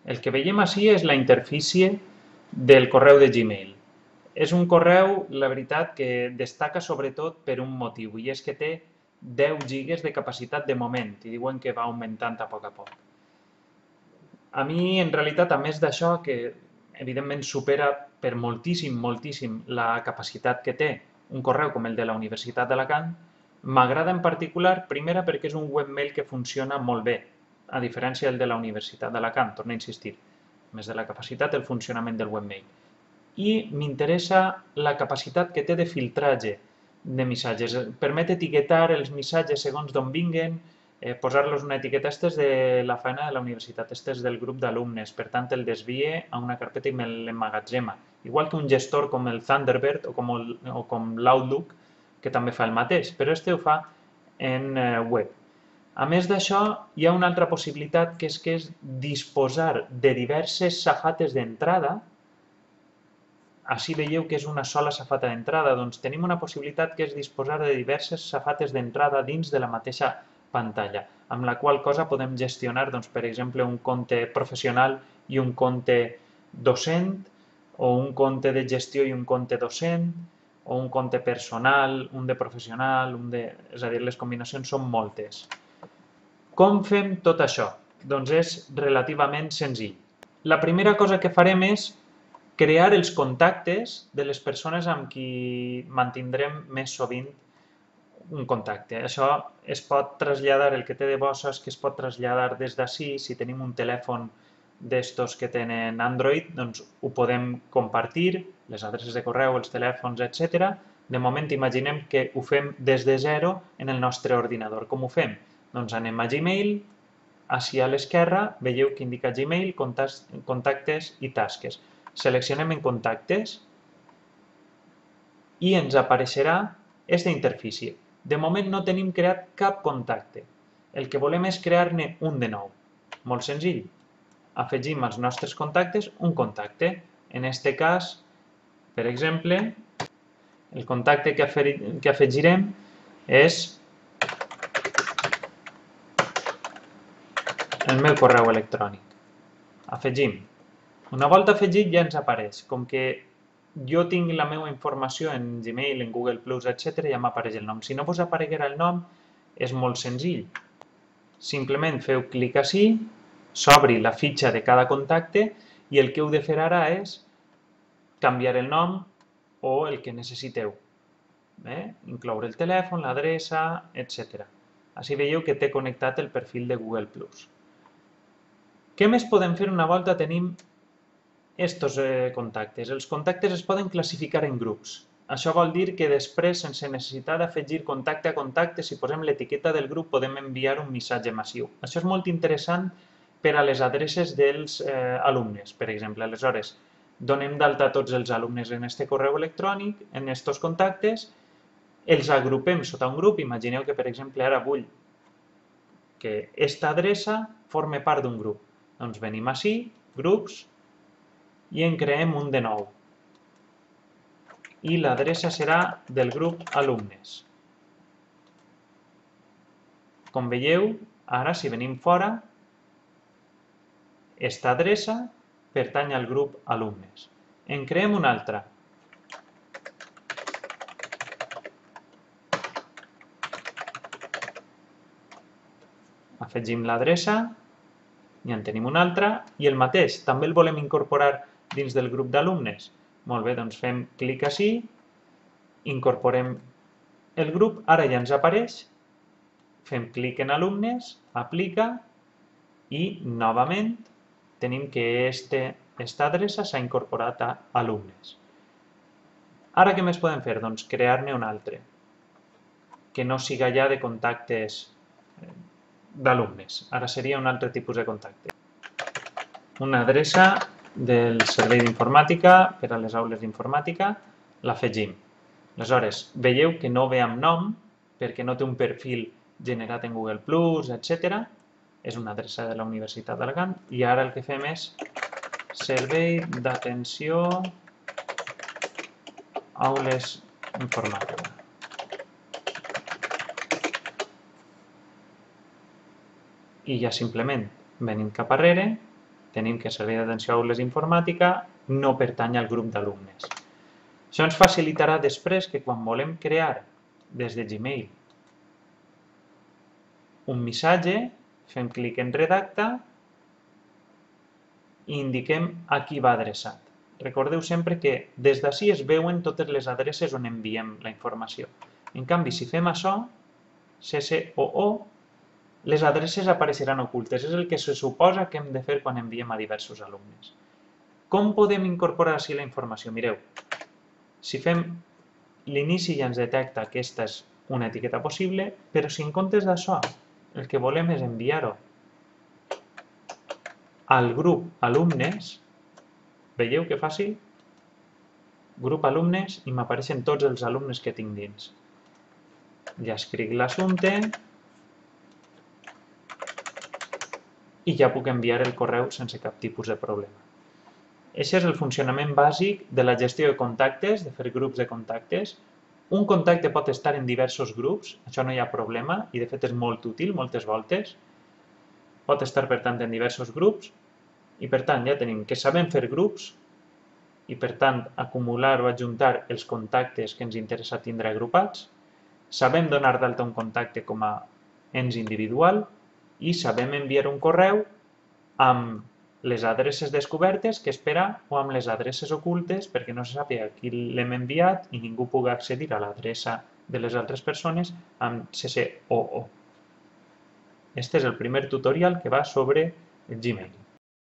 El que veiem ací és la interfície del correu de Gmail. És un correu, la veritat, que destaca sobretot per un motiu, i és que té 10 gigas de capacitat de moment, i diuen que va augmentant a poc a poc. A mi, en realitat, a més d'això, que evidentment supera per moltíssim, moltíssim la capacitat que té un correu com el de la Universitat d'Alacant, m'agrada en particular, primera, perquè és un webmail que funciona molt bé, a diferència del de la Universitat d'Alacant, torno a insistir, més de la capacitat, el funcionament del webmail. I m'interessa la capacitat que té de filtratge de missatges. Permet etiquetar els missatges segons d'on vinguen, posar-los una etiqueta. Este és de la feina de la universitat, este és del grup d'alumnes, per tant el desvie a una carpeta i me l'emmagatzema. Igual que un gestor com el Thunderbird o com l'Outlook, que també fa el mateix, però este ho fa en web. A més d'això, hi ha una altra possibilitat, que és disposar de diverses safates d'entrada. Ací veieu que és una sola safata d'entrada, doncs tenim una possibilitat que és disposar de diverses safates d'entrada dins de la mateixa pantalla, amb la qual cosa podem gestionar, doncs, per exemple, un compte professional i un compte docent, o un compte de gestió i un compte docent, o un compte personal, un de professional, és a dir, les combinacions són moltes. Com fem tot això? Doncs és relativament senzill. La primera cosa que farem és crear els contactes de les persones amb qui mantindrem més sovint un contacte. Això es pot traslladar, el que té de bo és que es pot traslladar des d'ací. Si tenim un telèfon d'estos que tenen Android, doncs ho podem compartir, les adreces de correu, els telèfons, etc. De moment imaginem que ho fem des de zero en el nostre ordinador. Com ho fem? Doncs anem a Gmail, ací a l'esquerra veieu que indica Gmail, contactes i tasques. Seleccionem en contactes i ens apareixerà aquesta interfície. De moment no tenim creat cap contacte. El que volem és crear-ne un de nou. Molt senzill. Afegim als nostres contactes un contacte. En aquest cas, per exemple, el contacte que afegirem és el meu correu electrònic. Afegim. Una volta afegit ja ens apareix. Com que jo tinc la meva informació en Gmail, en Google+, etc., ja m'apareix el nom. Si no us apareguera el nom, és molt senzill. Simplement feu clic ací, s'obri la fitxa de cada contacte i el que heu de fer ara és canviar el nom o el que necessiteu. Incloure el telèfon, l'adreça, etc. Així veieu que té connectat el perfil de Google+. Què més podem fer una volta tenim estos contactes? Els contactes es poden classificar en grups. Això vol dir que després, sense necessitat d'afegir contacte a contacte, si posem l'etiqueta del grup podem enviar un missatge massiu. Això és molt interessant per a les adreces dels alumnes, per exemple. Aleshores, donem d'alta tots els alumnes en aquest correu electrònic, en aquests contactes, els agrupem sota un grup. Imagineu que, per exemple, ara vull que aquesta adreça formi part d'un grup. Doncs venim ací, grups, i en creem un de nou. I l'adreça serà del grup alumnes. Com veieu, ara si venim fora, aquesta adreça pertany al grup alumnes. En creem una altra. Afegim l'adreça, i en tenim una altra, i el mateix, també el volem incorporar dins del grup d'alumnes. Molt bé, doncs fem clic ací, incorporem el grup, ara ja ens apareix, fem clic en alumnes, aplica, i novament tenim que aquesta adreça s'ha incorporat a alumnes. Ara què més podem fer? Doncs crear-ne un altre, que no siga ja de contactes d'alumnes. Ara seria un altre tipus de contacte. Una adreça del servei d'informàtica per a les aules d'informàtica, l'afegim. Aleshores, veieu que no ve amb nom, perquè no té un perfil generat en Google+, etc. És una adreça de la Universitat d'Alacant, i ara el que fem és servei d'atenció aules informàtica. I ja simplement venim cap arrere tenim que Servei d'Atenció a Aules Informàtica no pertany al grup d'alumnes. Això ens facilitarà després que quan volem crear des de Gmail un missatge, fem clic en redacta i indiquem a qui va adreçat. Recordeu sempre que des d'ací es veuen totes les adreces on enviem la informació. En canvi, si fem això, CCOO, les adreces apareixeran ocultes. És el que se suposa que hem de fer quan enviem a diversos alumnes. Com podem incorporar així la informació? Mireu, si fem l'inici ja ens detecta que aquesta és una etiqueta possible, però si en comptes d'això el que volem és enviar-ho al grup alumnes, veieu que fàcil? Grup alumnes i m'apareixen tots els alumnes que tinc dins. Ja escric l'assumpte i ja puc enviar el correu sense cap tipus de problema. Aquest és el funcionament bàsic de la gestió de contactes, de fer grups de contactes. Un contacte pot estar en diversos grups, això no hi ha problema i de fet és molt útil moltes voltes. Pot estar, per tant, en diversos grups i, per tant, ja tenim que sabem fer grups i, per tant, acumular o adjuntar els contactes que ens interessa tindre agrupats. Sabem donar d'alta un contacte com a ens individual i sabem enviar un correu amb les adreces descobertes que esperar o amb les adreces ocultes perquè no se sàpiga a qui l'hem enviat i ningú pugui accedir a l'adreça de les altres persones amb CCOO. Este és el primer tutorial que va sobre el Gmail.